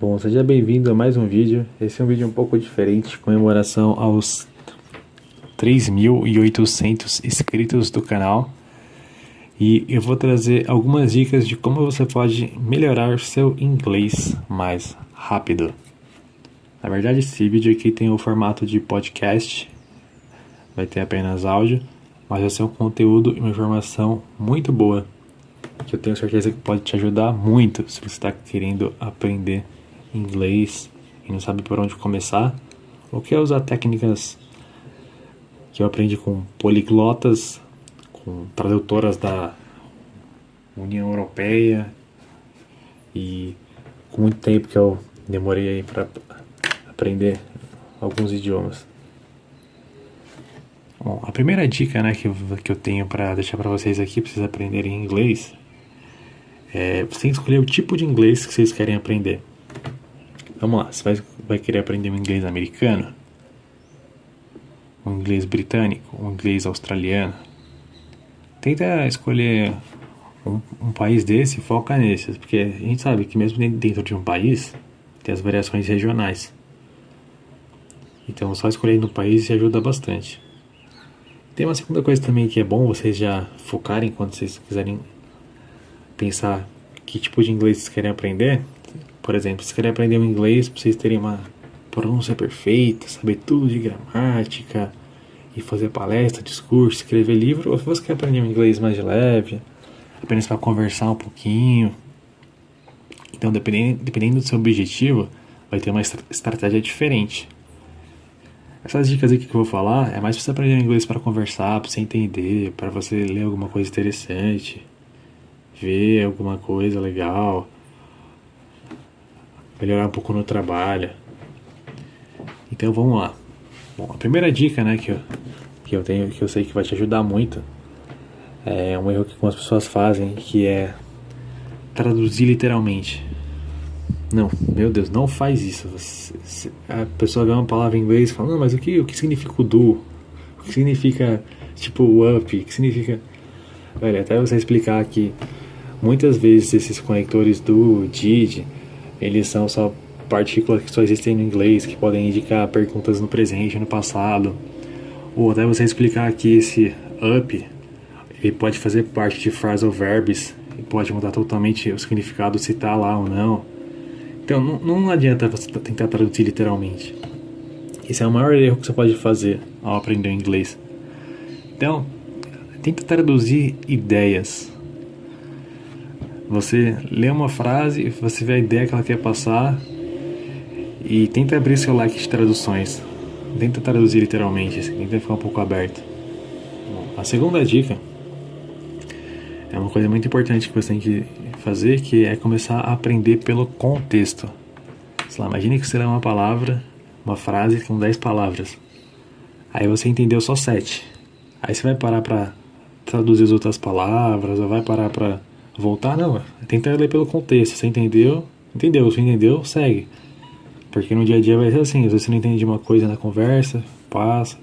Bom, seja bem-vindo a mais um vídeo. Esse é um vídeo um pouco diferente, comemoração aos 3.800 inscritos do canal. E eu vou trazer algumas dicas de como você pode melhorar seu inglês mais rápido. Na verdade, esse vídeo aqui tem o formato de podcast, vai ter apenas áudio, mas vai ser um conteúdo e uma informação muito boa, que eu tenho certeza que pode te ajudar muito se você está querendo aprender inglês e não sabe por onde começar, ou quer usar técnicas que eu aprendi com poliglotas, com tradutoras da União Europeia e com muito tempo que eu demorei aí para aprender alguns idiomas. Bom, a primeira dica, que eu tenho para deixar para vocês aqui, para vocês aprenderem inglês, você tem que escolher o tipo de inglês que vocês querem aprender. Vamos lá, você vai querer aprender um inglês americano, um inglês britânico, um inglês australiano. Tenta escolher um país desse e foca nesses, porque a gente sabe que mesmo dentro de um país tem as variações regionais. Então só escolhendo um país ajuda bastante. Tem uma segunda coisa também que é bom vocês já focarem quando vocês quiserem pensar que tipo de inglês vocês querem aprender. Por exemplo, se querem aprender um inglês para vocês terem uma pronúncia perfeita, saber tudo de gramática e fazer palestra, discurso, escrever livro, ou se você quer aprender um inglês mais leve, apenas para conversar um pouquinho. Então, dependendo do seu objetivo, vai ter uma estratégia diferente. Essas dicas aqui que eu vou falar é mais para você aprender inglês para conversar, para você entender, para você ler alguma coisa interessante, ver alguma coisa legal, melhorar um pouco no trabalho. Então vamos lá. Bom, a primeira dica, que eu tenho, que eu sei que vai te ajudar muito, é um erro que algumas pessoas fazem, que é traduzir literalmente. Não, meu Deus, não faz isso. A pessoa vê uma palavra em inglês e fala, não, mas o que significa o do? O que significa, tipo, o up? O que significa... Velho, até você explicar que muitas vezes esses conectores do did, eles são só partículas que só existem no inglês, que podem indicar perguntas no presente, no passado. Ou até você explicar que esse up, ele pode fazer parte de phrasal verbs e pode mudar totalmente o significado se tá lá ou não. Então não adianta você tentar traduzir literalmente. Esse é o maior erro que você pode fazer ao aprender inglês. Então, tenta traduzir ideias. Você lê uma frase, você vê a ideia que ela quer passar e tenta abrir seu leque de traduções. Tenta traduzir literalmente, assim, tenta ficar um pouco aberto. Bom, a segunda dica é uma coisa muito importante que você tem que fazer, que é começar a aprender pelo contexto. Sei lá, imagine que você lê uma palavra, uma frase com 10 palavras. Aí você entendeu só 7. Aí você vai parar para traduzir as outras palavras, ou vai parar para voltar? Não, tenta ler pelo contexto. Você entendeu? Entendeu. Se entendeu, segue. Porque no dia a dia vai ser assim, às vezes você não entende uma coisa na conversa, passa.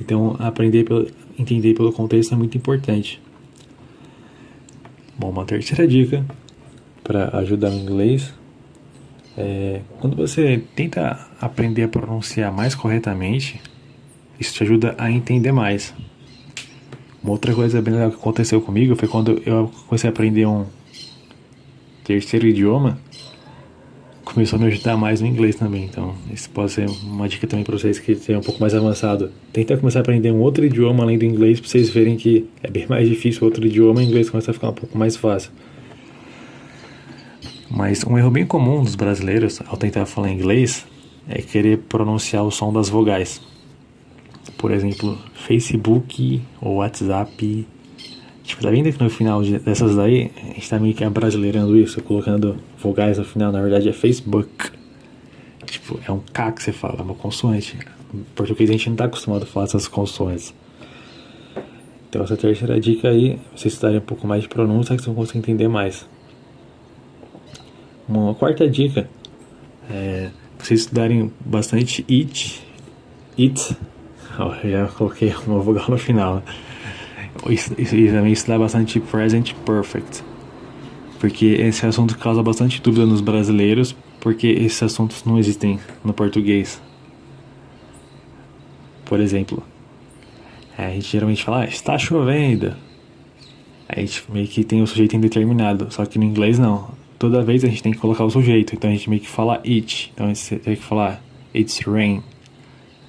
Então, entender pelo contexto é muito importante. Bom, uma terceira dica para ajudar no inglês é quando você tenta aprender a pronunciar mais corretamente, isso te ajuda a entender mais. Uma outra coisa bem legal que aconteceu comigo foi quando eu comecei a aprender um terceiro idioma, começou a me ajudar mais no inglês também. Então isso pode ser uma dica também para vocês que estejam um pouco mais avançado. Tenta começar a aprender um outro idioma além do inglês, para vocês verem que é bem mais difícil outro idioma, e o inglês começa a ficar um pouco mais fácil. Mas um erro bem comum dos brasileiros ao tentar falar inglês é querer pronunciar o som das vogais. Por exemplo, Facebook ou WhatsApp. Tipo, tá vendo que no final dessas daí, a gente tá meio que abrasileirando isso, colocando vogais no final, na verdade é Facebook. Tipo, é um K que você fala, é uma consoante. Em português a gente não tá acostumado a falar essas consoantes. Então essa terceira dica aí, vocês estudarem um pouco mais de pronúncia, que vocês vão conseguir entender mais. Uma quarta dica é vocês estudarem bastante it. Já coloquei uma vogal no final. E também estudar bastante present perfect, porque esse assunto causa bastante dúvida nos brasileiros, porque esses assuntos não existem no português. Por exemplo, a gente geralmente fala, está chovendo. Aí a gente meio que tem o sujeito indeterminado, só que no inglês não. Toda vez a gente tem que colocar o sujeito, então a gente meio que fala it. Então a gente tem que falar it's rain.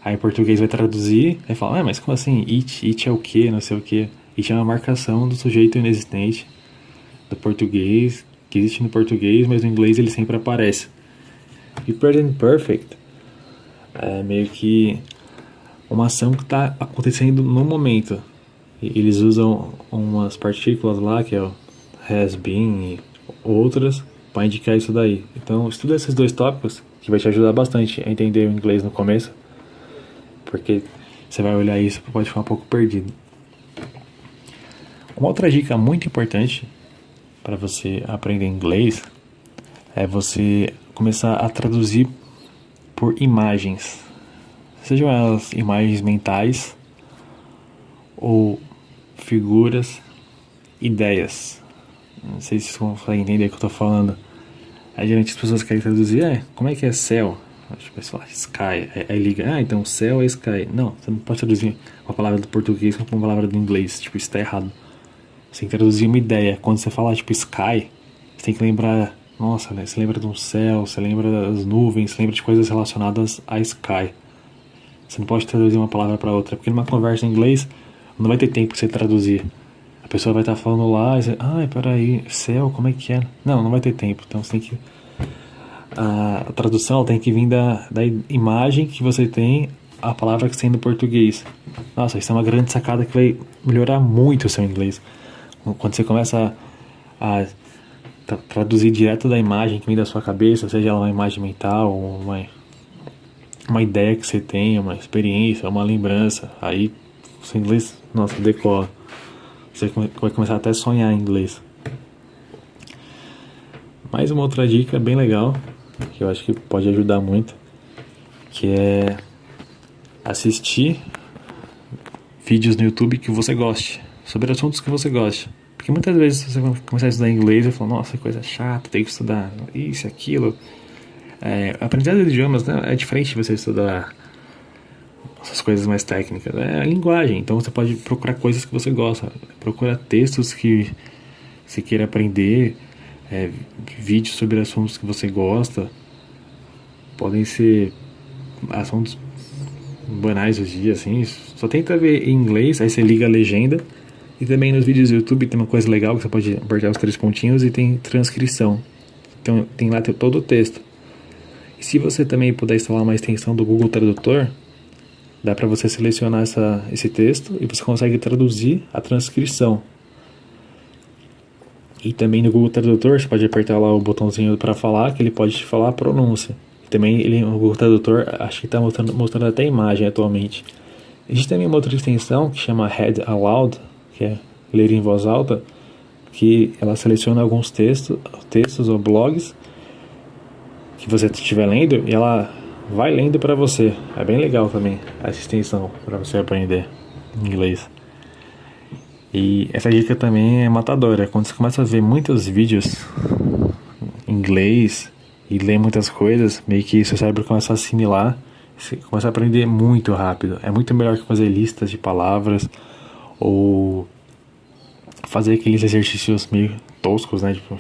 Aí o português vai traduzir, aí fala, mas como assim? It é o que, não sei o que. It é uma marcação do sujeito inexistente do português, que existe no português, mas no inglês ele sempre aparece. E present perfect é meio que uma ação que está acontecendo no momento. E eles usam umas partículas lá, que é o has been e outras, para indicar isso daí. Então estuda esses dois tópicos, que vai te ajudar bastante a entender o inglês no começo, porque você vai olhar isso e pode ficar um pouco perdido. Uma outra dica muito importante para você aprender inglês é você começar a traduzir por imagens, sejam elas imagens mentais ou figuras, ideias. Não sei se vocês conseguem entender o que eu estou falando. Aí geralmente as pessoas querem traduzir, como é que é céu? Tipo, sei lá, sky. Aí liga, então céu é sky. Não, você não pode traduzir uma palavra do português com uma palavra do inglês. Tipo, isso tá errado. Você tem que traduzir uma ideia. Quando você fala, tipo, sky, você tem que lembrar, nossa, né? Você lembra de um céu, você lembra das nuvens, você lembra de coisas relacionadas a sky. Você não pode traduzir uma palavra para outra, porque numa conversa em inglês não vai ter tempo pra você traduzir. A pessoa vai estar falando lá e você, peraí, céu, como é que é? Não vai ter tempo. Então você tem que... A tradução tem que vir da imagem que você tem, a palavra que você tem no português. Nossa, isso é uma grande sacada que vai melhorar muito o seu inglês. Quando você começa a traduzir direto da imagem que vem da sua cabeça, seja ela uma imagem mental, uma ideia que você tem, uma experiência, uma lembrança, aí o seu inglês, nossa, decola. Você vai começar até a sonhar em inglês. Mais uma outra dica bem legal, que eu acho que pode ajudar muito, que é assistir vídeos no YouTube que você goste, sobre assuntos que você goste. Porque muitas vezes você vai começar a estudar inglês e fala, nossa, que coisa chata, tem que estudar isso, aquilo. Aprendizagem de idiomas, né, é diferente de você estudar essas coisas mais técnicas. É a linguagem, então você pode procurar coisas que você gosta. Procura textos que você queira aprender, vídeos sobre assuntos que você gosta. Podem ser assuntos banais hoje em dia, assim. Só tenta ver em inglês, aí você liga a legenda. E também nos vídeos do YouTube tem uma coisa legal que você pode apertar os 3 pontinhos e tem transcrição. Então tem lá todo o texto. E se você também puder instalar uma extensão do Google Tradutor, dá para você selecionar esse texto e você consegue traduzir a transcrição. E também no Google Tradutor você pode apertar lá o botãozinho para falar, que ele pode te falar a pronúncia. E também o Google Tradutor, acho que está mostrando até imagem atualmente. Existe também uma outra extensão que chama Read Aloud, que é ler em voz alta, que ela seleciona alguns textos ou blogs que você estiver lendo e ela vai lendo para você. É bem legal também essa extensão para você aprender inglês. E essa dica também é matadora. Quando você começa a ver muitos vídeos em inglês e ler muitas coisas, meio que seu cérebro começa a assimilar, você começa a aprender muito rápido. É muito melhor que fazer listas de palavras ou fazer aqueles exercícios meio toscos, né? Tipo,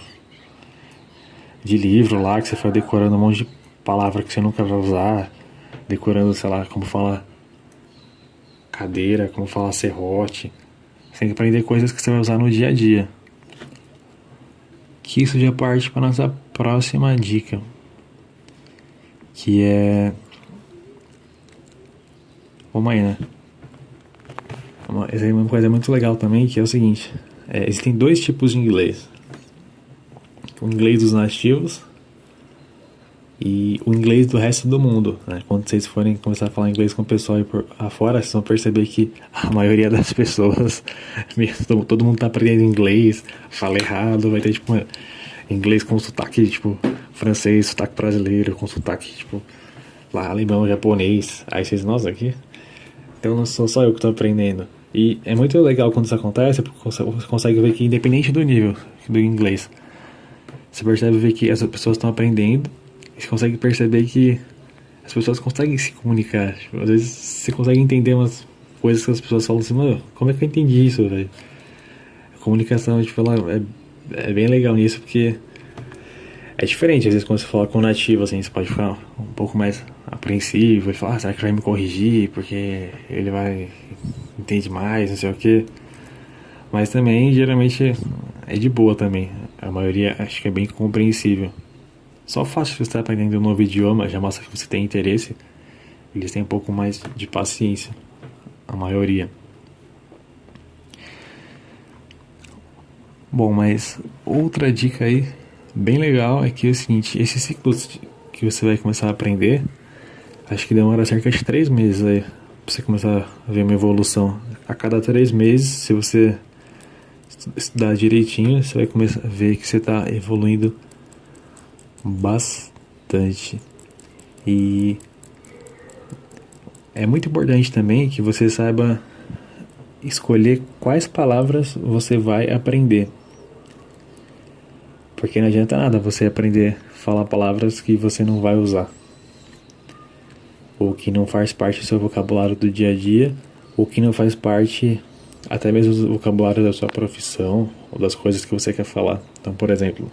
de livro lá, que você foi decorando um monte de palavra que você nunca vai usar, decorando, sei lá, como fala cadeira, como fala serrote. Você tem que aprender coisas que você vai usar no dia a dia. Que isso já parte para nossa próxima dica, que é... Vamos aí, né? Essa é uma coisa muito legal também, que é o seguinte: existem 2 tipos de inglês. O inglês dos nativos e o inglês do resto do mundo, né? Quando vocês forem começar a falar inglês com o pessoal aí afora, vocês vão perceber que a maioria das pessoas, todo mundo tá aprendendo inglês, fala errado, vai ter tipo inglês com sotaque tipo francês, sotaque brasileiro, com sotaque tipo lá alemão, japonês. Aí vocês, nossa, aqui então não sou só eu que tô aprendendo. E é muito legal quando isso acontece, porque você consegue ver que independente do nível do inglês, você percebe ver que as pessoas estão aprendendo, você consegue perceber que as pessoas conseguem se comunicar. Tipo, às vezes você consegue entender umas coisas que as pessoas falam assim, mano, como é que eu entendi isso, velho? A comunicação, tipo, ela é bem legal nisso, porque é diferente. Às vezes quando você fala com um nativo, assim, você pode ficar um pouco mais apreensivo, ele fala, será que vai me corrigir? Porque ele vai entende mais, não sei o que. Mas também, geralmente, é de boa também. A maioria acho que é bem compreensível. Só o fato de você estar aprendendo um novo idioma já mostra que você tem interesse. Eles têm um pouco mais de paciência. A maioria. Bom, mas outra dica aí, bem legal, é que é o seguinte, esse ciclo que você vai começar a aprender, acho que demora cerca de 3 meses aí, pra você começar a ver uma evolução. A cada 3 meses, se você estudar direitinho, você vai começar a ver que você está evoluindo bastante. E é muito importante também que você saiba escolher quais palavras você vai aprender. Porque não adianta nada você aprender a falar palavras que você não vai usar, ou que não faz parte do seu vocabulário do dia a dia, ou que não faz parte até mesmo do vocabulário da sua profissão, ou das coisas que você quer falar. Então, por exemplo,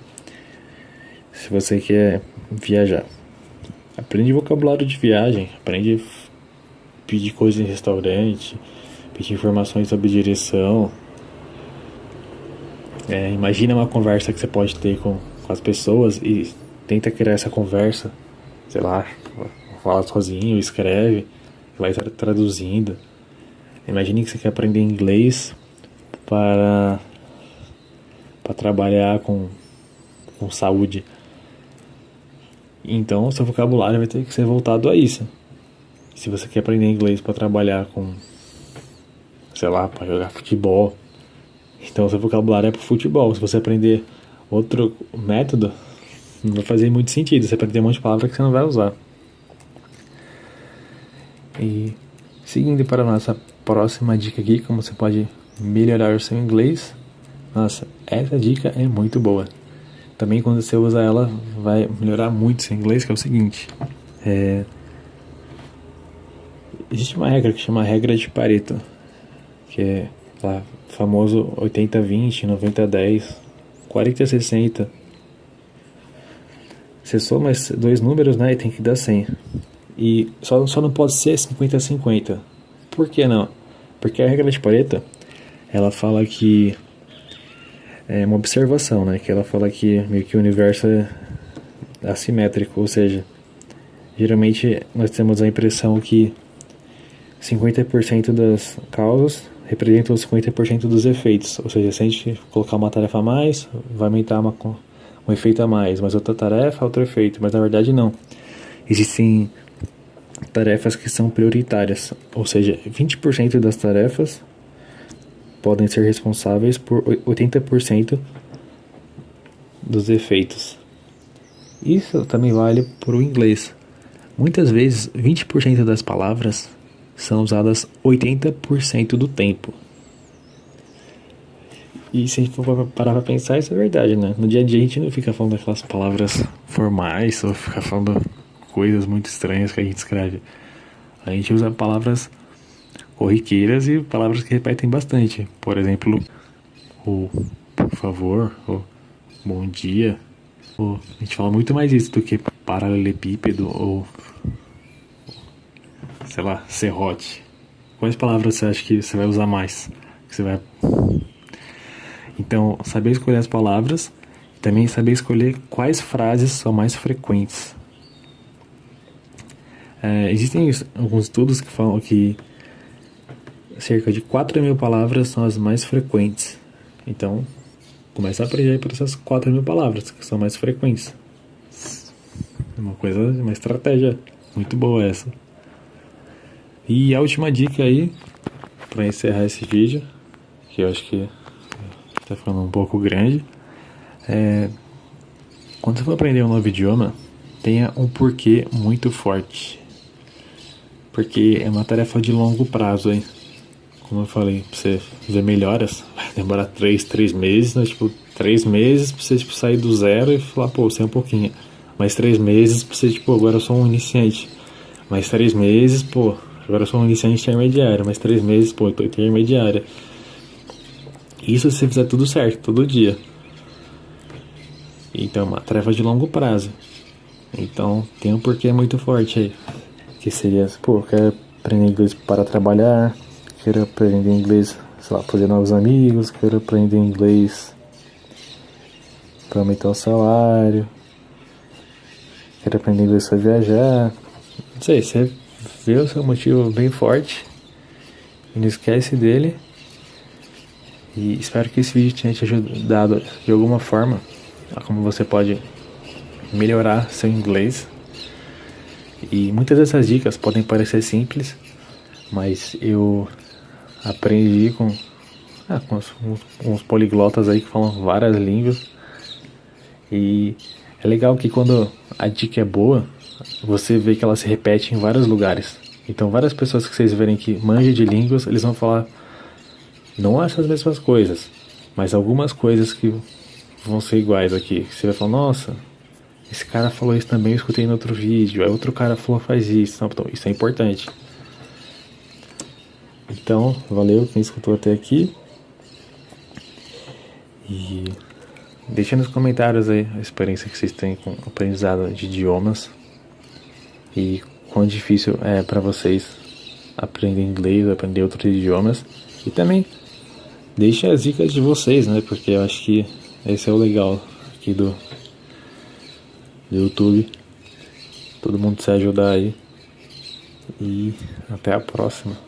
se você quer viajar, aprende vocabulário de viagem, aprende a pedir coisas em restaurante, pedir informações sobre direção. Imagina uma conversa que você pode ter com as pessoas e tenta criar essa conversa, sei lá, fala sozinho, escreve, vai traduzindo. Imagine que você quer aprender inglês para trabalhar com saúde. Então, seu vocabulário vai ter que ser voltado a isso. Se você quer aprender inglês para trabalhar com, sei lá, para jogar futebol, então seu vocabulário é para futebol. Se você aprender outro método, não vai fazer muito sentido. Você aprender um monte de palavras que você não vai usar. E seguindo para a nossa próxima dica aqui, como você pode melhorar o seu inglês. Nossa, essa dica é muito boa. Também quando você usa ela, vai melhorar muito o seu inglês, que é o seguinte. Existe uma regra que chama regra de Pareto, que é lá, famoso 80-20, 90-10, 40-60. Você soma esses dois números, né, e tem que dar 100. E só não pode ser 50-50. Por que não? Porque a regra de Pareto, ela fala que é uma observação, né? Que ela fala que meio que o universo é assimétrico, ou seja, geralmente nós temos a impressão que 50% das causas representam 50% dos efeitos, ou seja, se a gente colocar uma tarefa a mais, vai aumentar um efeito a mais, mas outra tarefa, outro efeito, mas na verdade não. Existem tarefas que são prioritárias, ou seja, 20% das tarefas podem ser responsáveis por 80% dos efeitos. Isso também vale para o inglês. Muitas vezes, 20% das palavras são usadas 80% do tempo. E se a gente for parar para pensar, isso é verdade, né? No dia a dia a gente não fica falando aquelas palavras formais, ou fica falando coisas muito estranhas que a gente escreve. A gente usa palavras corriqueiras e palavras que repetem bastante. Por exemplo, o por favor, o bom dia. A gente fala muito mais isso do que paralelepípedo ou, sei lá, serrote. Quais palavras você acha que você vai usar mais? Então, saber escolher as palavras e também saber escolher quais frases são mais frequentes. Existem alguns estudos que falam que cerca de 4.000 palavras são as mais frequentes. Então, começa a aprender por essas 4.000 palavras que são mais frequentes. Uma estratégia muito boa essa. E a última dica aí, para encerrar esse vídeo, que eu acho que está ficando um pouco grande, quando você for aprender um novo idioma, tenha um porquê muito forte. Porque é uma tarefa de longo prazo aí. Como eu falei, pra você ver melhoras, vai demorar 3 meses, né? 3 meses pra você sair do zero e falar, sei um pouquinho. Mais 3 meses pra você, tipo, agora eu sou um iniciante. Mais 3 meses, pô, agora eu sou um iniciante intermediário. Mais 3 meses, pô, eu tô intermediária. Isso se você fizer tudo certo, todo dia. Então é uma tarefa de longo prazo. Então tem um porquê muito forte aí. Que seria, pô, eu quero aprender inglês para trabalhar, quero aprender inglês, sei lá, fazer novos amigos, quero aprender inglês para aumentar o salário, quero aprender inglês para viajar. Não sei, você vê o seu motivo bem forte e não esquece dele. E espero que esse vídeo tenha te ajudado de alguma forma a como você pode melhorar seu inglês. E muitas dessas dicas podem parecer simples, mas eu aprendi com uns poliglotas aí que falam várias línguas. E é legal que quando a dica é boa, você vê que ela se repete em vários lugares. Então várias pessoas que vocês verem que manjam de línguas, eles vão falar não essas mesmas coisas, mas algumas coisas que vão ser iguais aqui. Você vai falar, nossa, esse cara falou isso também, eu escutei no outro vídeo. Aí outro cara falou, faz isso. Então, isso é importante. Então, valeu quem escutou até aqui. E deixa nos comentários aí a experiência que vocês têm com o aprendizado de idiomas. E quão difícil é pra vocês aprender inglês, aprender outros idiomas. E também deixa as dicas de vocês, né? Porque eu acho que esse é o legal aqui do YouTube. Todo mundo se ajudar aí. E até a próxima.